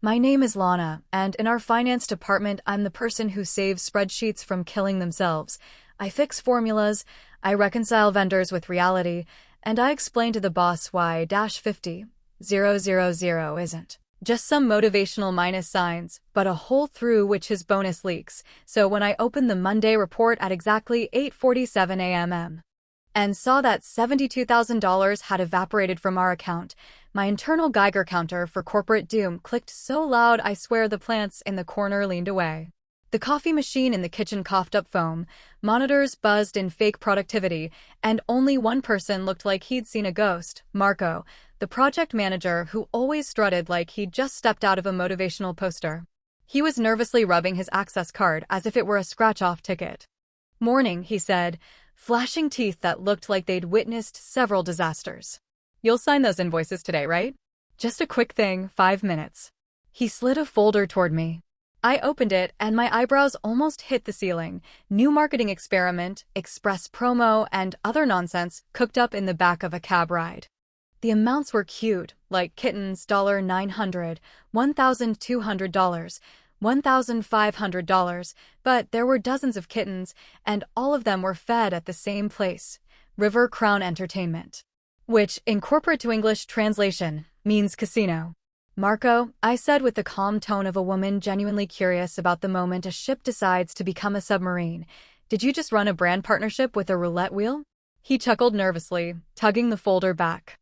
My name is Lana, and in our finance department, I'm the person who saves spreadsheets from killing themselves. I fix formulas, I reconcile vendors with reality, and I explain to the boss why -50,000 isn't just some motivational minus signs, but a hole through which his bonus leaks. So when I opened the Monday report at exactly 8:47 a.m. and saw that $72,000 had evaporated from our account, my internal Geiger counter for corporate doom clicked so loud I swear the plants in the corner leaned away. The coffee machine in the kitchen coughed up foam, monitors buzzed in fake productivity, and only one person looked like he'd seen a ghost, Marco, the project manager who always strutted like he'd just stepped out of a motivational poster. He was nervously rubbing his access card as if it were a scratch-off ticket. "Morning," he said, flashing teeth that looked like they'd witnessed several disasters. "You'll sign those invoices today, right? Just a quick thing, 5 minutes." He slid a folder toward me. I opened it, and my eyebrows almost hit the ceiling. New marketing experiment, express promo, and other nonsense cooked up in the back of a cab ride. The amounts were cute, like kittens, $900, $1,200, $1,500, but there were dozens of kittens, and all of them were fed at the same place, River Crown Entertainment, which, in corporate to English translation, means casino. "Marco," I said with the calm tone of a woman genuinely curious about the moment a ship decides to become a submarine, "did you just run a brand partnership with a roulette wheel?" He chuckled nervously, tugging the folder back.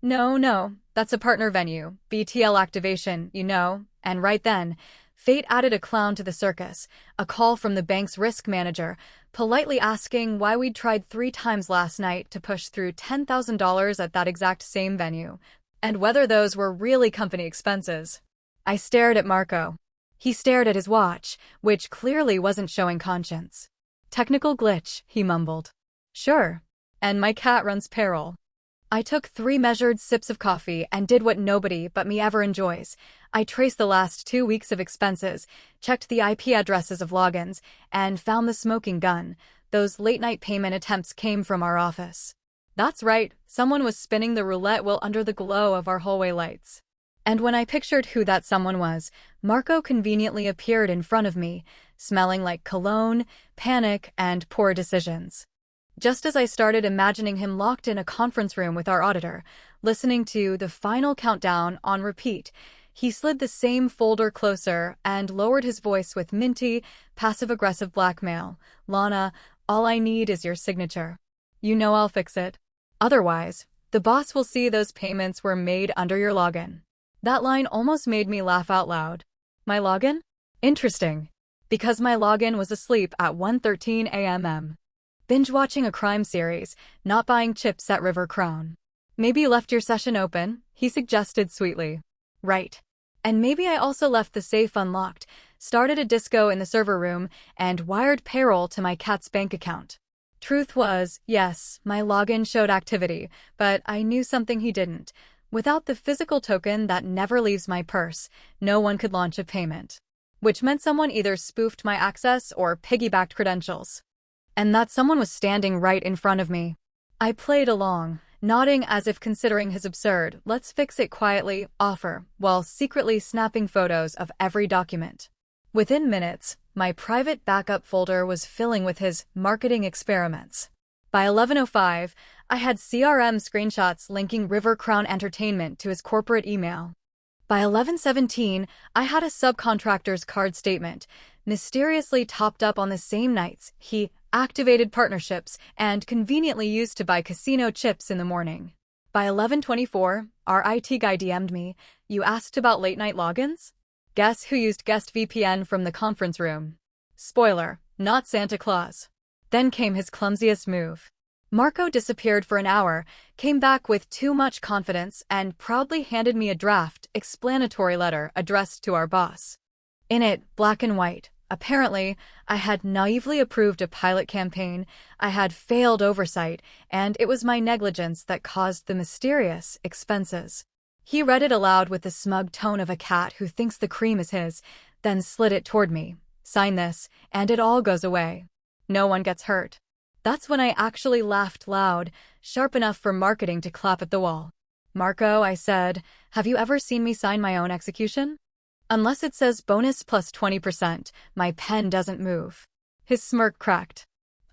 No, that's a partner venue, BTL activation, you know." And right then, fate added a clown to the circus, a call from the bank's risk manager, politely asking why we'd tried 3 times last night to push through $10,000 at that exact same venue, and whether those were really company expenses. I stared at Marco. He stared at his watch, which clearly wasn't showing conscience. "Technical glitch," he mumbled. "Sure. And my cat runs peril." I took 3 measured sips of coffee and did what nobody but me ever enjoys. I traced the last 2 weeks of expenses, checked the IP addresses of logins, and found the smoking gun. Those late-night payment attempts came from our office. That's right, someone was spinning the roulette wheel under the glow of our hallway lights. And when I pictured who that someone was, Marco conveniently appeared in front of me, smelling like cologne, panic, and poor decisions. Just as I started imagining him locked in a conference room with our auditor, listening to the final countdown on repeat, he slid the same folder closer and lowered his voice with minty, passive-aggressive blackmail. "Lana, all I need is your signature. You know I'll fix it. Otherwise, the boss will see those payments were made under your login." That line almost made me laugh out loud. My login? Interesting. Because my login was asleep at 1:13 a.m. binge-watching a crime series, not buying chips at River Crown. "Maybe you left your session open," he suggested sweetly. "Right. And maybe I also left the safe unlocked, started a disco in the server room, and wired payroll to my cat's bank account." Truth was, yes, my login showed activity, but I knew something he didn't. Without the physical token that never leaves my purse, no one could launch a payment. Which meant someone either spoofed my access or piggybacked credentials. And that someone was standing right in front of me. I played along, nodding as if considering his absurd, "let's fix it quietly" offer, while secretly snapping photos of every document. Within minutes, my private backup folder was filling with his marketing experiments. By 11:05, I had CRM screenshots linking River Crown Entertainment to his corporate email. By 11:17, I had a subcontractor's card statement, mysteriously topped up on the same nights he activated partnerships and conveniently used to buy casino chips in the morning. By 11:24, our IT guy DM'd me, "You asked about late-night logins? Guess who used guest VPN from the conference room?" Spoiler, not Santa Claus. Then came his clumsiest move. Marco disappeared for an hour, came back with too much confidence, and proudly handed me a draft, explanatory letter addressed to our boss. In it, black and white, apparently, I had naively approved a pilot campaign, I had failed oversight, and it was my negligence that caused the mysterious expenses. He read it aloud with the smug tone of a cat who thinks the cream is his, then slid it toward me. "Sign this, and it all goes away. No one gets hurt." That's when I actually laughed loud, sharp enough for marketing to clap at the wall. "Marco," I said, "have you ever seen me sign my own execution?" Unless it says bonus plus 20%, my pen doesn't move. His smirk cracked.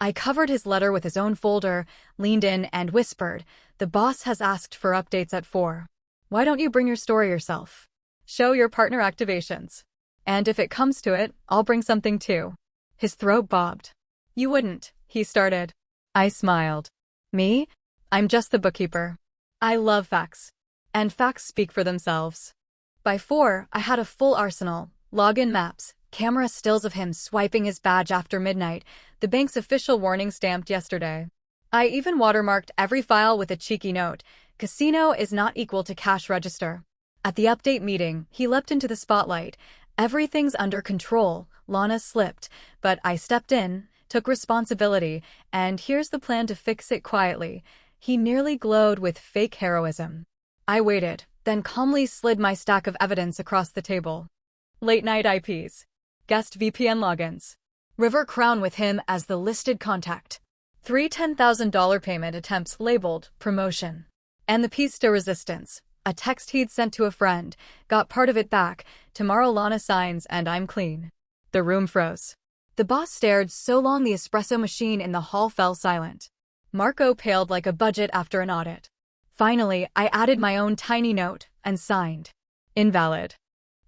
I covered his letter with his own folder, leaned in, and whispered, "The boss has asked for updates at 4. Why don't you bring your story yourself? Show your partner activations. And if it comes to it, I'll bring something too." His throat bobbed. "You wouldn't," he started. I smiled. "Me? I'm just the bookkeeper. I love facts. And facts speak for themselves." By 4, I had a full arsenal: login maps, camera stills of him swiping his badge after midnight, the bank's official warning stamped yesterday. I even watermarked every file with a cheeky note: "Casino is not equal to cash register." At the update meeting, he leapt into the spotlight. "Everything's under control," Lana slipped, but I stepped in, took responsibility, and here's the plan to fix it quietly. He nearly glowed with fake heroism. I waited, then calmly slid my stack of evidence across the table. Late-night IPs. Guest VPN logins. River Crown with him as the listed contact. 3 $10,000 payment attempts labeled promotion. And the piece de resistance. A text he'd sent to a friend. Got part of it back. "Tomorrow Lana signs and I'm clean." The room froze. The boss stared so long the espresso machine in the hall fell silent. Marco paled like a budget after an audit. Finally, I added my own tiny note and signed. Invalid.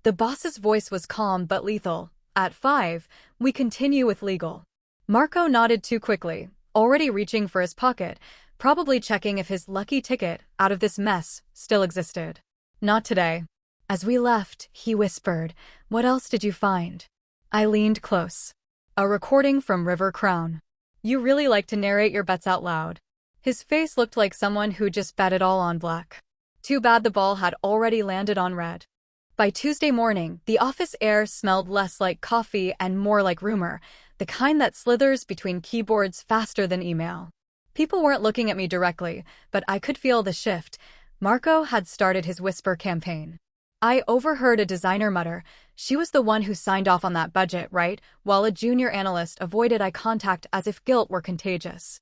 The boss's voice was calm but lethal. At 5, we continue with legal. Marco nodded too quickly, already reaching for his pocket, probably checking if his lucky ticket out of this mess still existed. Not today. As we left, he whispered, "What else did you find?" I leaned close. A recording from River Crown. "You really like to narrate your bets out loud." His face looked like someone who just bet it all on black. Too bad the ball had already landed on red. By Tuesday morning, the office air smelled less like coffee and more like rumor, the kind that slithers between keyboards faster than email. People weren't looking at me directly, but I could feel the shift. Marco had started his whisper campaign. I overheard a designer mutter, "She was the one who signed off on that budget, right?" while a junior analyst avoided eye contact as if guilt were contagious.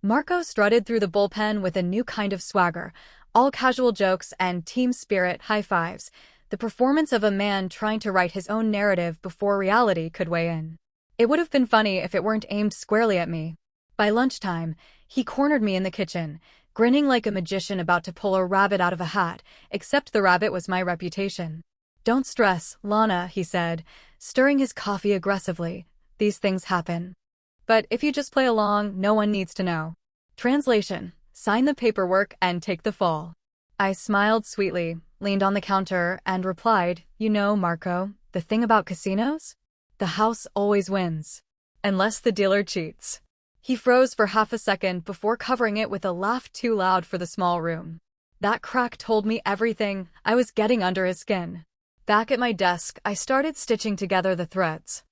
Marco strutted through the bullpen with a new kind of swagger, all casual jokes and team spirit high fives, the performance of a man trying to write his own narrative before reality could weigh in. It would have been funny if it weren't aimed squarely at me. By lunchtime, he cornered me in the kitchen, grinning like a magician about to pull a rabbit out of a hat, except the rabbit was my reputation. "Don't stress, Lana," he said, stirring his coffee aggressively. "These things happen. But if you just play along, no one needs to know." Translation: sign the paperwork and take the fall. I smiled sweetly, leaned on the counter, and replied, "You know, Marco, the thing about casinos? The house always wins. Unless the dealer cheats." He froze for half a second before covering it with a laugh too loud for the small room. That crack told me everything. I was getting under his skin. Back at my desk, I started stitching together the threads.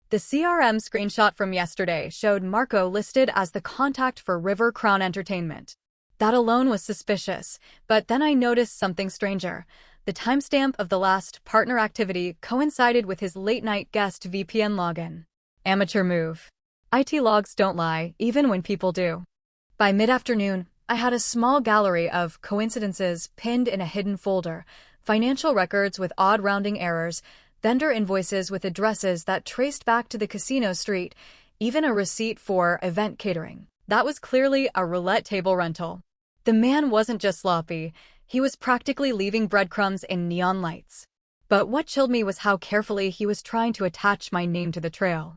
The CRM screenshot from yesterday showed Marco listed as the contact for River Crown Entertainment. That alone was suspicious, but then I noticed something stranger. The timestamp of the last partner activity coincided with his late-night guest VPN login. Amateur move. IT logs don't lie, even when people do. By mid-afternoon, I had a small gallery of coincidences pinned in a hidden folder, financial records with odd rounding errors, vendor invoices with addresses that traced back to the casino street, even a receipt for event catering. That was clearly a roulette table rental. The man wasn't just sloppy, he was practically leaving breadcrumbs in neon lights. But what chilled me was how carefully he was trying to attach my name to the trail.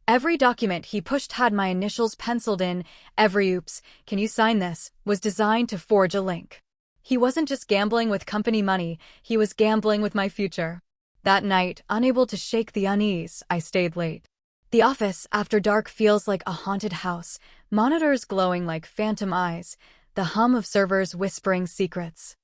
Every document he pushed had my initials penciled in. Every "oops, can you sign this?" was designed to forge a link. He wasn't just gambling with company money, he was gambling with my future. That night, unable to shake the unease, I stayed late. The office after dark feels like a haunted house, monitors glowing like phantom eyes, the hum of servers whispering secrets.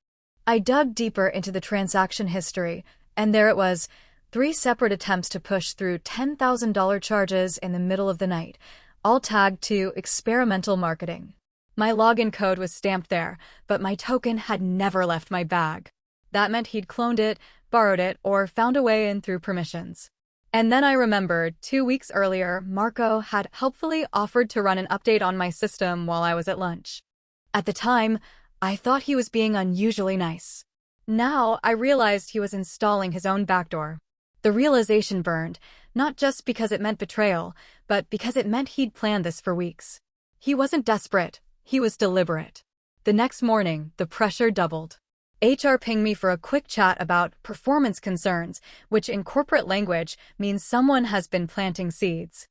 I dug deeper into the transaction history, and there it was, 3 separate attempts to push through $10,000 charges in the middle of the night, all tagged to experimental marketing. My login code was stamped there, but my token had never left my bag. That meant he'd cloned it, borrowed it, or found a way in through permissions. And then I remembered, 2 weeks earlier, Marco had helpfully offered to run an update on my system while I was at lunch. At the time, I thought he was being unusually nice. Now, I realized he was installing his own backdoor. The realization burned, not just because it meant betrayal, but because it meant he'd planned this for weeks. He wasn't desperate, he was deliberate. The next morning, the pressure doubled. HR pinged me for a quick chat about performance concerns, which in corporate language means someone has been planting seeds.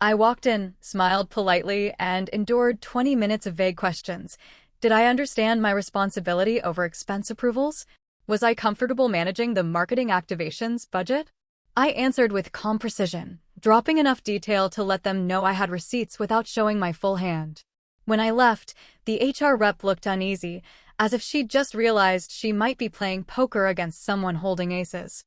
I walked in, smiled politely, and endured 20 minutes of vague questions. Did I understand my responsibility over expense approvals? Was I comfortable managing the marketing activations budget? I answered with calm precision, dropping enough detail to let them know I had receipts without showing my full hand. When I left, the HR rep looked uneasy, as if she'd just realized she might be playing poker against someone holding aces.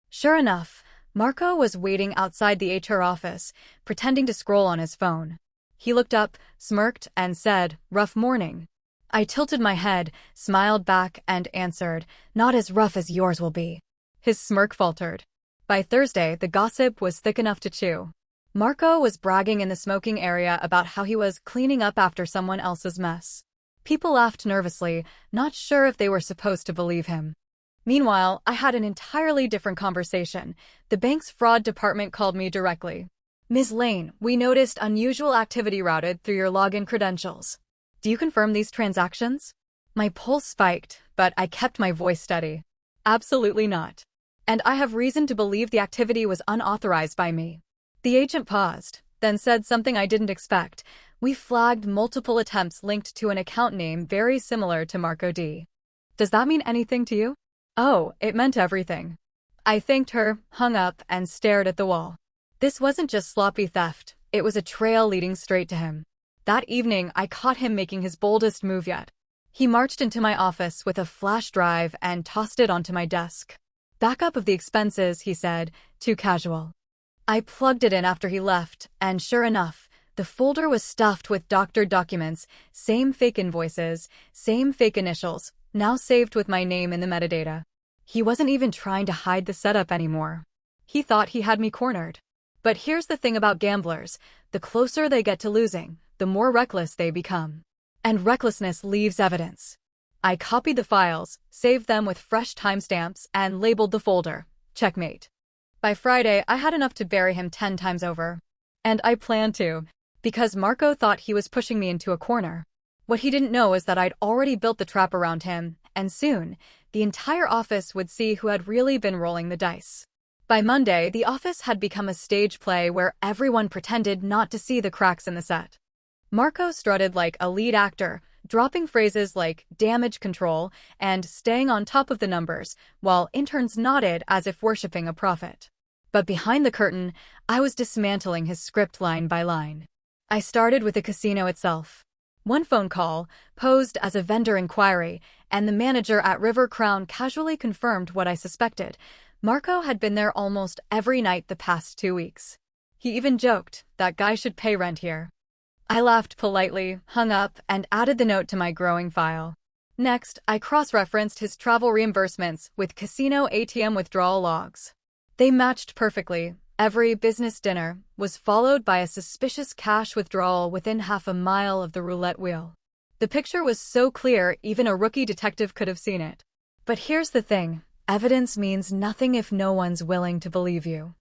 Sure enough, Marco was waiting outside the HR office, pretending to scroll on his phone. He looked up, smirked, and said, "Rough morning." I tilted my head, smiled back, and answered, "Not as rough as yours will be." His smirk faltered. By Thursday, the gossip was thick enough to chew. Marco was bragging in the smoking area about how he was cleaning up after someone else's mess. People laughed nervously, not sure if they were supposed to believe him. Meanwhile, I had an entirely different conversation. The bank's fraud department called me directly. "Ms. Lane, we noticed unusual activity routed through your login credentials. Do you confirm these transactions?" My pulse spiked, but I kept my voice steady. "Absolutely not. And I have reason to believe the activity was unauthorized by me." The agent paused, then said something I didn't expect. "We flagged multiple attempts linked to an account name very similar to Marco D. Does that mean anything to you?" Oh, it meant everything. I thanked her, hung up, and stared at the wall. This wasn't just sloppy theft, it was a trail leading straight to him. That evening, I caught him making his boldest move yet. He marched into my office with a flash drive and tossed it onto my desk. "Backup of the expenses," he said, too casual. I plugged it in after he left, and sure enough, the folder was stuffed with doctored documents, same fake invoices, same fake initials, now saved with my name in the metadata. He wasn't even trying to hide the setup anymore. He thought he had me cornered. But here's the thing about gamblers: the closer they get to losing, the more reckless they become. And recklessness leaves evidence. I copied the files, saved them with fresh timestamps, and labeled the folder, "Checkmate." By Friday, I had enough to bury him 10 times over. And I planned to, because Marco thought he was pushing me into a corner. What he didn't know is that I'd already built the trap around him, and soon, the entire office would see who had really been rolling the dice. By Monday, the office had become a stage play where everyone pretended not to see the cracks in the set. Marco strutted like a lead actor, dropping phrases like damage control and staying on top of the numbers, while interns nodded as if worshipping a prophet. But behind the curtain, I was dismantling his script line by line. I started with the casino itself. One phone call, posed as a vendor inquiry, and the manager at River Crown casually confirmed what I suspected. Marco had been there almost every night the past 2 weeks. He even joked, "That guy should pay rent here." I laughed politely, hung up, and added the note to my growing file. Next, I cross-referenced his travel reimbursements with casino ATM withdrawal logs. They matched perfectly. Every business dinner was followed by a suspicious cash withdrawal within half a mile of the roulette wheel. The picture was so clear, even a rookie detective could have seen it. But here's the thing: evidence means nothing if no one's willing to believe you.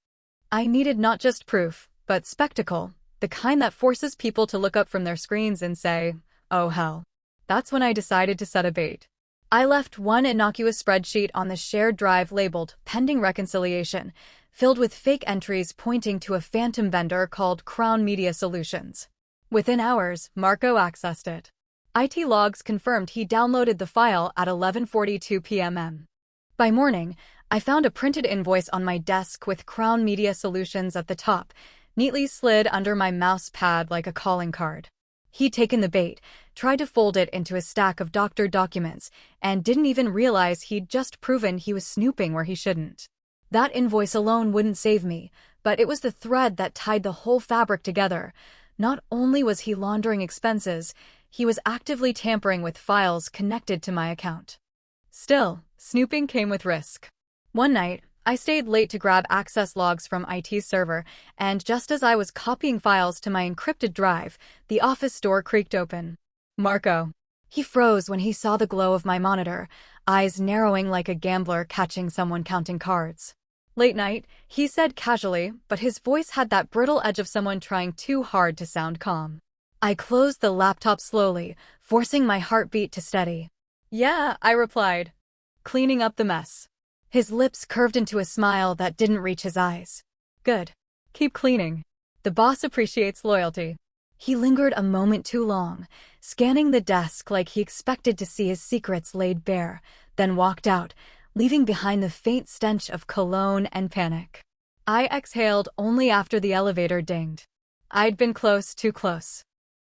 I needed not just proof, but spectacle, the kind that forces people to look up from their screens and say, "Oh hell." That's when I decided to set a bait. I left one innocuous spreadsheet on the shared drive labeled "Pending Reconciliation," filled with fake entries pointing to a phantom vendor called Crown Media Solutions. Within hours, Marco accessed it. IT logs confirmed he downloaded the file at 11:42 p.m. By morning, I found a printed invoice on my desk with Crown Media Solutions at the top, neatly slid under my mouse pad like a calling card. He'd taken the bait, tried to fold it into a stack of doctored documents, and didn't even realize he'd just proven he was snooping where he shouldn't. That invoice alone wouldn't save me, but it was the thread that tied the whole fabric together. Not only was he laundering expenses, he was actively tampering with files connected to my account. Still, snooping came with risk. One night, I stayed late to grab access logs from IT's server, and just as I was copying files to my encrypted drive, the office door creaked open. Marco. He froze when he saw the glow of my monitor, eyes narrowing like a gambler catching someone counting cards. Late night, he said casually, but his voice had that brittle edge of someone trying too hard to sound calm. I closed the laptop slowly, forcing my heartbeat to steady. Yeah, I replied, cleaning up the mess. His lips curved into a smile that didn't reach his eyes. Good. Keep cleaning. The boss appreciates loyalty. He lingered a moment too long, scanning the desk like he expected to see his secrets laid bare, then walked out, leaving behind the faint stench of cologne and panic. I exhaled only after the elevator dinged. I'd been close, too close.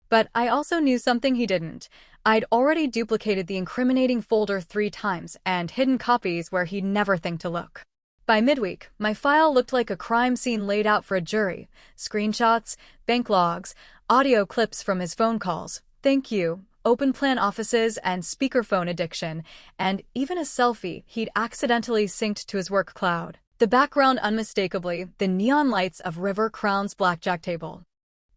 But I also knew something he didn't. I'd already duplicated the incriminating folder 3 times and hidden copies where he'd never think to look. By midweek, my file looked like a crime scene laid out for a jury. Screenshots, bank logs, audio clips from his phone calls, thank you, open plan offices and speakerphone addiction, and even a selfie he'd accidentally synced to his work cloud. The background unmistakably, the neon lights of River Crown's blackjack table.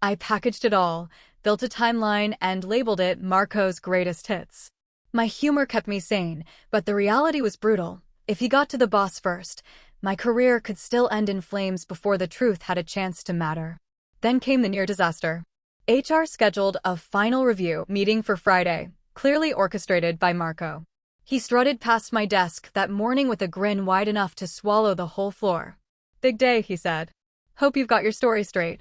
I packaged it all, built a timeline, and labeled it Marco's Greatest Hits. My humor kept me sane, but the reality was brutal. If he got to the boss first, my career could still end in flames before the truth had a chance to matter. Then came the near disaster. HR scheduled a final review meeting for Friday, clearly orchestrated by Marco. He strutted past my desk that morning with a grin wide enough to swallow the whole floor. Big day, he said. Hope you've got your story straight.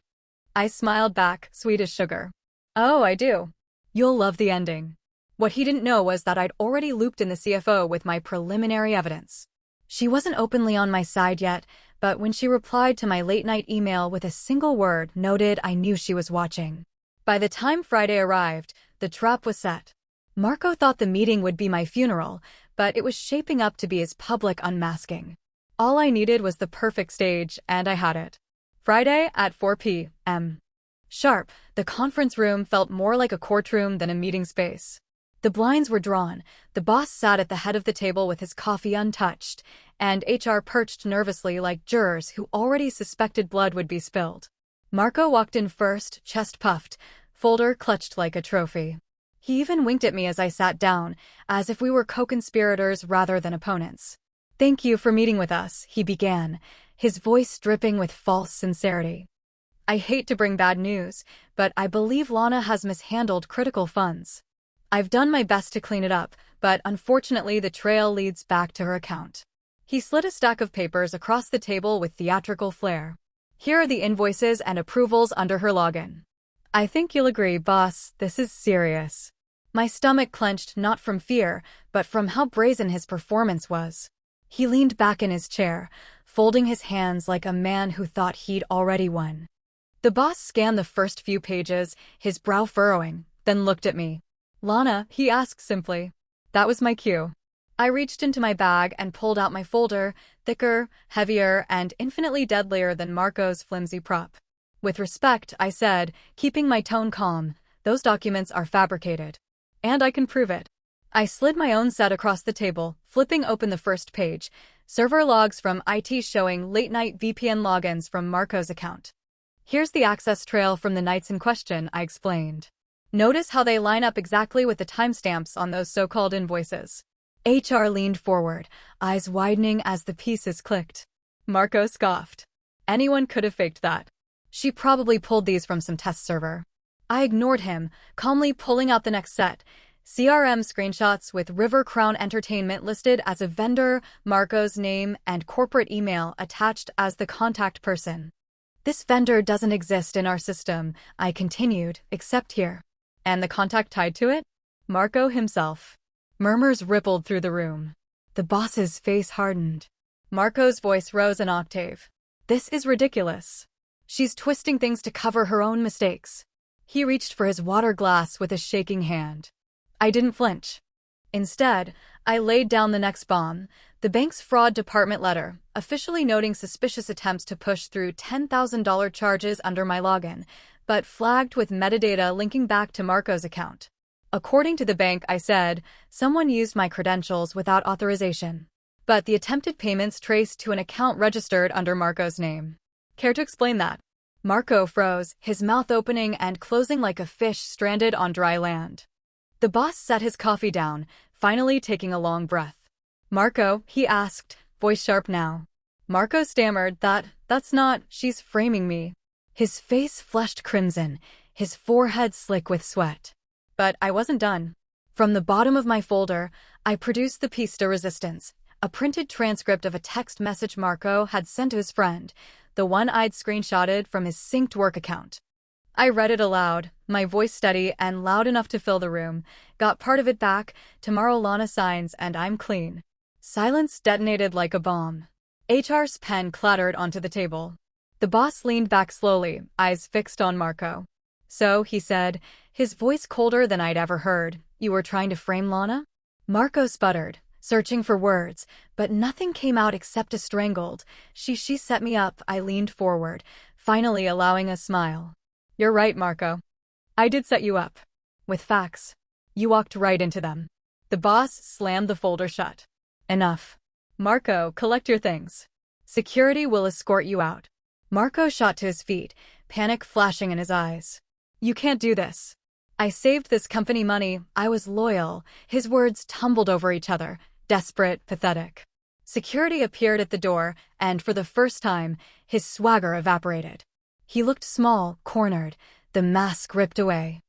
I smiled back, sweet as sugar. Oh, I do. You'll love the ending. What he didn't know was that I'd already looped in the CFO with my preliminary evidence. She wasn't openly on my side yet, but when she replied to my late-night email with a single word noted, I knew she was watching. By the time Friday arrived, the trap was set. Marco thought the meeting would be my funeral, but it was shaping up to be his public unmasking. All I needed was the perfect stage, and I had it. Friday at 4 p.m. Sharp, the conference room felt more like a courtroom than a meeting space. The blinds were drawn, the boss sat at the head of the table with his coffee untouched, and HR perched nervously like jurors who already suspected blood would be spilled. Marco walked in first, chest puffed, folder clutched like a trophy. He even winked at me as I sat down, as if we were co-conspirators rather than opponents. Thank you for meeting with us, he began, his voice dripping with false sincerity. I hate to bring bad news, but I believe Lana has mishandled critical funds. I've done my best to clean it up, but unfortunately the trail leads back to her account. He slid a stack of papers across the table with theatrical flair. Here are the invoices and approvals under her login. I think you'll agree, boss, this is serious. My stomach clenched not from fear, but from how brazen his performance was. He leaned back in his chair, folding his hands like a man who thought he'd already won. The boss scanned the first few pages, his brow furrowing, then looked at me. Lana, he asked simply. That was my cue. I reached into my bag and pulled out my folder, thicker, heavier, and infinitely deadlier than Marco's flimsy prop. With respect, I said, keeping my tone calm, those documents are fabricated. And I can prove it. I slid my own set across the table, flipping open the first page, server logs from IT showing late-night VPN logins from Marco's account. Here's the access trail from the nights in question, I explained. Notice how they line up exactly with the timestamps on those so-called invoices. HR leaned forward, eyes widening as the pieces clicked. Marco scoffed. Anyone could have faked that. She probably pulled these from some test server. I ignored him, calmly pulling out the next set. CRM screenshots with River Crown Entertainment listed as a vendor, Marco's name, and corporate email attached as the contact person. This vendor doesn't exist in our system, I continued, except here. And the contact tied to it? Marco himself. Murmurs rippled through the room. The boss's face hardened. Marco's voice rose an octave. This is ridiculous. She's twisting things to cover her own mistakes. He reached for his water glass with a shaking hand. I didn't flinch. Instead, I laid down the next bomb, the bank's fraud department letter, officially noting suspicious attempts to push through $10,000 charges under my login, but flagged with metadata linking back to Marco's account. According to the bank, I said, someone used my credentials without authorization. But the attempted payments traced to an account registered under Marco's name. Care to explain that? Marco froze, his mouth opening and closing like a fish stranded on dry land. The boss set his coffee down, finally taking a long breath. Marco, he asked, voice sharp now. Marco stammered that's not, she's framing me. His face flushed crimson, his forehead slick with sweat. But I wasn't done. From the bottom of my folder, I produced the piece de resistance, a printed transcript of a text message Marco had sent to his friend, the one I'd screenshotted from his synced work account. I read it aloud, my voice steady and loud enough to fill the room, got part of it back, tomorrow Lana signs and I'm clean. Silence detonated like a bomb. HR's pen clattered onto the table. The boss leaned back slowly, eyes fixed on Marco. So, he said, his voice colder than I'd ever heard, you were trying to frame Lana? Marco sputtered, searching for words, but nothing came out except a strangled, she set me up. I leaned forward, finally allowing a smile. You're right, Marco. I did set you up. With facts. You walked right into them. The boss slammed the folder shut. Enough. Marco, collect your things. Security will escort you out. Marco shot to his feet, panic flashing in his eyes. You can't do this. I saved this company money, I was loyal. His words tumbled over each other, desperate, pathetic. Security appeared at the door, and for the first time, his swagger evaporated. He looked small, cornered, the mask ripped away.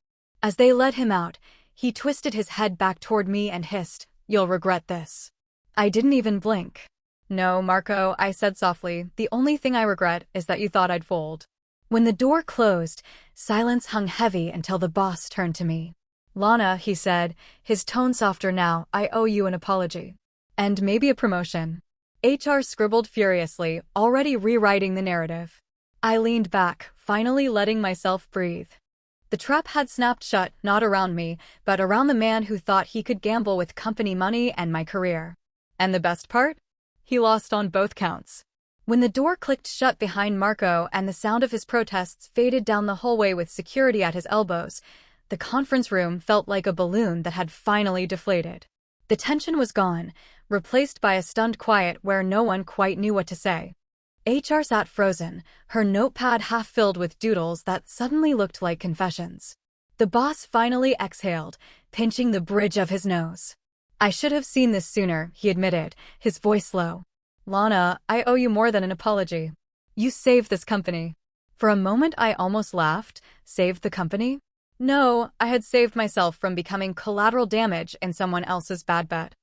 As they led him out, he twisted his head back toward me and hissed, "You'll regret this." I didn't even blink. No, Marco, I said softly, the only thing I regret is that you thought I'd fold. When the door closed, silence hung heavy until the boss turned to me. Lana, he said, his tone softer now, I owe you an apology. And maybe a promotion. HR scribbled furiously, already rewriting the narrative. I leaned back, finally letting myself breathe. The trap had snapped shut, not around me, but around the man who thought he could gamble with company money and my career. And the best part? He lost on both counts. When the door clicked shut behind Marco and the sound of his protests faded down the hallway with security at his elbows, the conference room felt like a balloon that had finally deflated. The tension was gone, replaced by a stunned quiet where no one quite knew what to say. HR sat frozen, her notepad half filled with doodles that suddenly looked like confessions. The boss finally exhaled, pinching the bridge of his nose. I should have seen this sooner, he admitted, his voice low. Lana, I owe you more than an apology. You saved this company. For a moment I almost laughed. Saved the company? No, I had saved myself from becoming collateral damage in someone else's bad bet.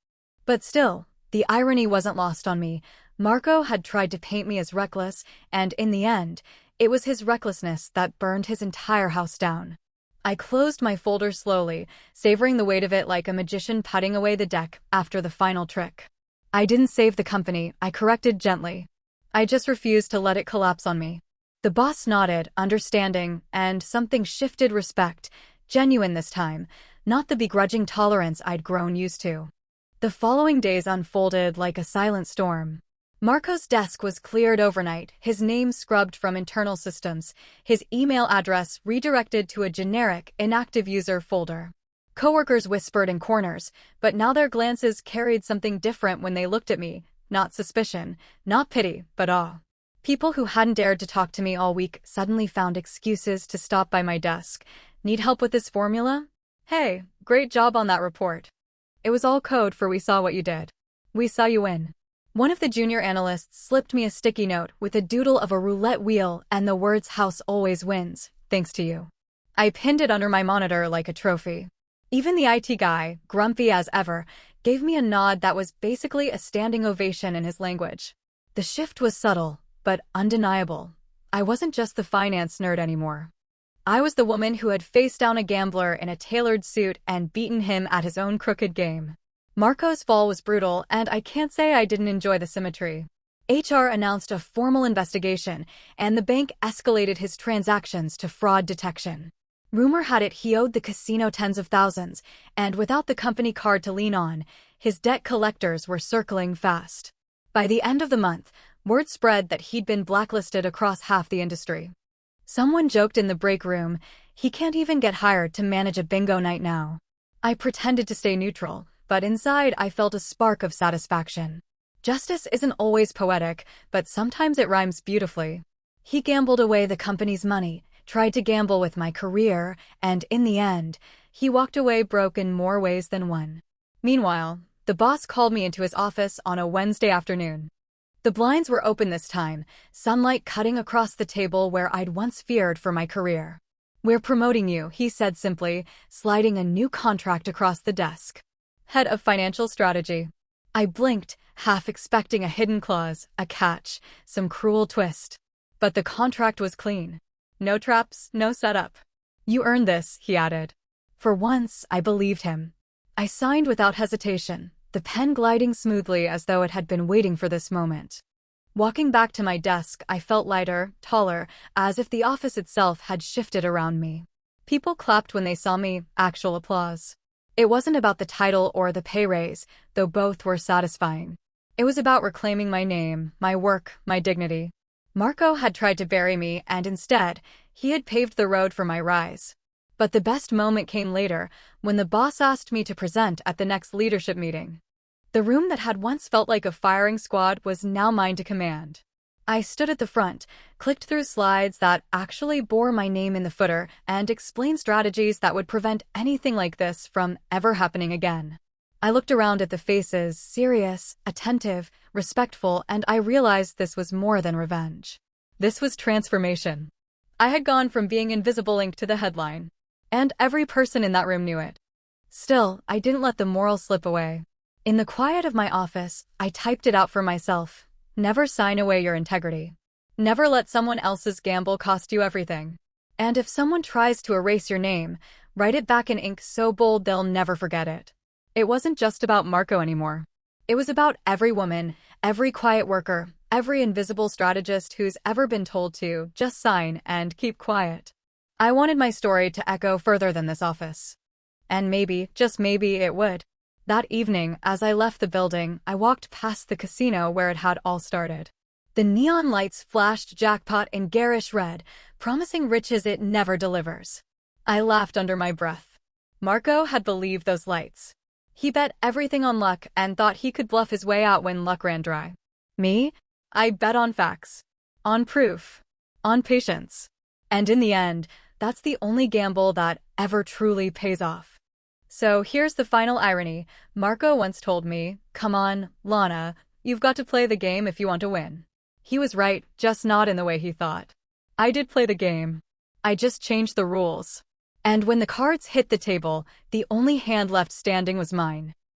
But still, the irony wasn't lost on me. Marco had tried to paint me as reckless, and in the end, it was his recklessness that burned his entire house down. I closed my folder slowly, savoring the weight of it like a magician putting away the deck after the final trick. I didn't save the company, I corrected gently. I just refused to let it collapse on me. The boss nodded, understanding, and something shifted. Respect, genuine this time, not the begrudging tolerance I'd grown used to. The following days unfolded like a silent storm. Marco's desk was cleared overnight, his name scrubbed from internal systems, his email address redirected to a generic, inactive user folder. Coworkers whispered in corners, but now their glances carried something different when they looked at me, not suspicion, not pity, but awe. People who hadn't dared to talk to me all week suddenly found excuses to stop by my desk. Need help with this formula? Hey, great job on that report. It was all code for "we saw what you did. We saw you win." One of the junior analysts slipped me a sticky note with a doodle of a roulette wheel and the words "House always wins, thanks to you." I pinned it under my monitor like a trophy. Even the IT guy, grumpy as ever, gave me a nod that was basically a standing ovation in his language. The shift was subtle, but undeniable. I wasn't just the finance nerd anymore. I was the woman who had faced down a gambler in a tailored suit and beaten him at his own crooked game. Marco's fall was brutal, and I can't say I didn't enjoy the symmetry. HR announced a formal investigation, and the bank escalated his transactions to fraud detection. Rumor had it he owed the casino tens of thousands, and without the company card to lean on, his debt collectors were circling fast. By the end of the month, word spread that he'd been blacklisted across half the industry. Someone joked in the break room, he can't even get hired to manage a bingo night now. I pretended to stay neutral, but inside I felt a spark of satisfaction. Justice isn't always poetic, but sometimes it rhymes beautifully. He gambled away the company's money, tried to gamble with my career, and in the end, he walked away broke in more ways than one. Meanwhile, the boss called me into his office on a Wednesday afternoon. The blinds were open this time, sunlight cutting across the table where I'd once feared for my career. "We're promoting you," he said simply, sliding a new contract across the desk. "Head of Financial Strategy." I blinked, half expecting a hidden clause, a catch, some cruel twist. But the contract was clean. No traps, no setup. "You earned this," he added. For once, I believed him. I signed without hesitation, the pen gliding smoothly as though it had been waiting for this moment. Walking back to my desk, I felt lighter, taller, as if the office itself had shifted around me. People clapped when they saw me, actual applause. It wasn't about the title or the pay raise, though both were satisfying. It was about reclaiming my name, my work, my dignity. Marco had tried to bury me, and instead, he had paved the road for my rise. But the best moment came later, when the boss asked me to present at the next leadership meeting. The room that had once felt like a firing squad was now mine to command. I stood at the front, clicked through slides that actually bore my name in the footer, and explained strategies that would prevent anything like this from ever happening again. I looked around at the faces, serious, attentive, respectful, and I realized this was more than revenge. This was transformation. I had gone from being invisible ink to the headline. And every person in that room knew it. Still, I didn't let the moral slip away. In the quiet of my office, I typed it out for myself. Never sign away your integrity. Never let someone else's gamble cost you everything. And if someone tries to erase your name, write it back in ink so bold they'll never forget it. It wasn't just about Marco anymore. It was about every woman, every quiet worker, every invisible strategist who's ever been told to just sign and keep quiet. I wanted my story to echo further than this office. And maybe, just maybe, it would. That evening, as I left the building, I walked past the casino where it had all started. The neon lights flashed jackpot in garish red, promising riches it never delivers. I laughed under my breath. Marco had believed those lights. He bet everything on luck and thought he could bluff his way out when luck ran dry. Me? I bet on facts. On proof. On patience. And in the end, that's the only gamble that ever truly pays off. So here's the final irony. Marco once told me, "Come on, Lana, you've got to play the game if you want to win." He was right, just not in the way he thought. I did play the game. I just changed the rules. And when the cards hit the table, the only hand left standing was mine.